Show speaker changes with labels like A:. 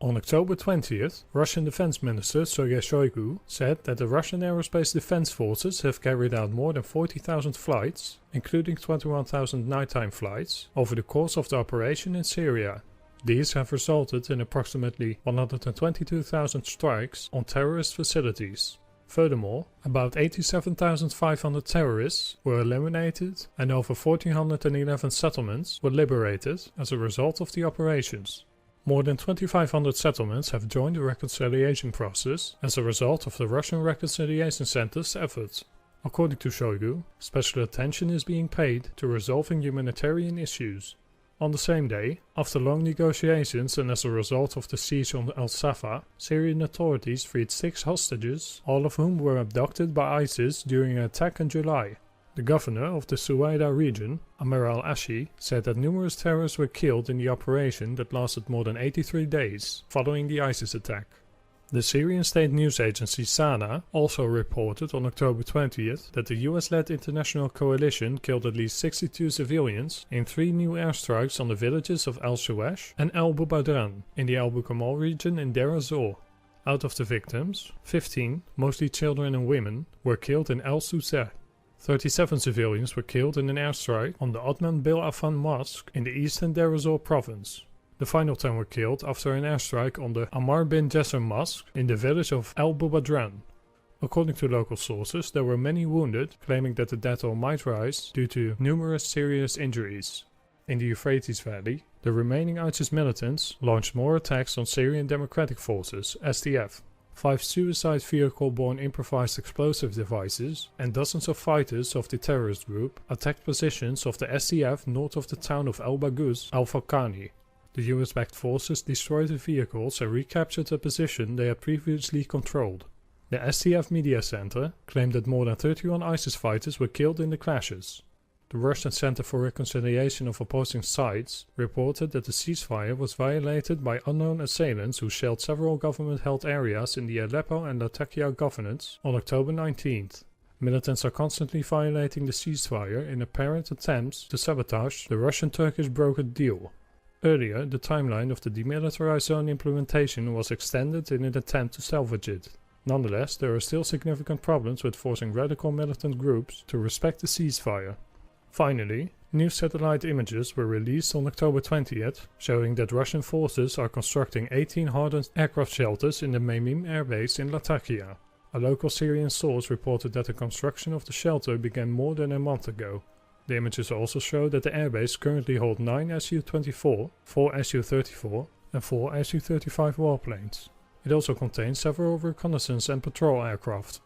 A: On October 20th, Russian Defense Minister Sergei Shoigu said that the Russian Aerospace Defense Forces have carried out more than 40,000 flights, including 21,000 nighttime flights, over the course of the operation in Syria. These have resulted in approximately 122,000 strikes on terrorist facilities. Furthermore, about 87,500 terrorists were eliminated and over 1,411 settlements were liberated as a result of the operations. More than 2,500 settlements have joined the reconciliation process as a result of the Russian Reconciliation Center's efforts. According to Shoigu, special attention is being paid to resolving humanitarian issues. On the same day, after long negotiations and as a result of the siege on al-Safa, Syrian authorities freed 6 hostages, all of whom were abducted by ISIS during an attack in July. The governor of the Sweida region, Amer al-Ashi, said that numerous terrorists were killed in the operation that lasted more than 83 days following the ISIS attack. The Syrian state news agency Sana also reported on October 20th that the US-led international coalition killed at least 62 civilians in 3 new airstrikes on the villages of al-Shawash and al-Bubadran in the al-Bukamal region in Deir ez-Zor. Out of the victims, 15, mostly children and women, were killed in al-Suseh. 37 civilians were killed in an airstrike on the Otman Bil Affan Mosque in the eastern Deir ez-Zor province. The final 10 were killed after an airstrike on the Ammar bin Jasser Mosque in the village of al-Bubadran. According to local sources, there were many wounded, claiming that the death toll might rise due to numerous serious injuries. In the Euphrates Valley, the remaining ISIS militants launched more attacks on Syrian Democratic Forces, SDF. 5 suicide vehicle-borne improvised explosive devices and dozens of fighters of the terrorist group attacked positions of the SDF north of the town of al-Baghouz al-Falkani. The US-backed forces destroyed the vehicles and recaptured a position they had previously controlled. The SDF Media Center claimed that more than 31 ISIS fighters were killed in the clashes. The Russian Center for Reconciliation of Opposing Sides reported that the ceasefire was violated by unknown assailants who shelled several government-held areas in the Aleppo and Latakia governorates on October 19th. Militants are constantly violating the ceasefire in apparent attempts to sabotage the Russian-Turkish brokered deal. Earlier, the timeline of the demilitarized zone implementation was extended in an attempt to salvage it. Nonetheless, there are still significant problems with forcing radical militant groups to respect the ceasefire. Finally, new satellite images were released on October 20th, showing that Russian forces are constructing 18 hardened aircraft shelters in the Meimim airbase in Latakia. A local Syrian source reported that the construction of the shelter began more than a month ago. The images also show that the airbase currently holds 9 Su-24, 4 Su-34 and 4 Su-35 warplanes. It also contains several reconnaissance and patrol aircraft.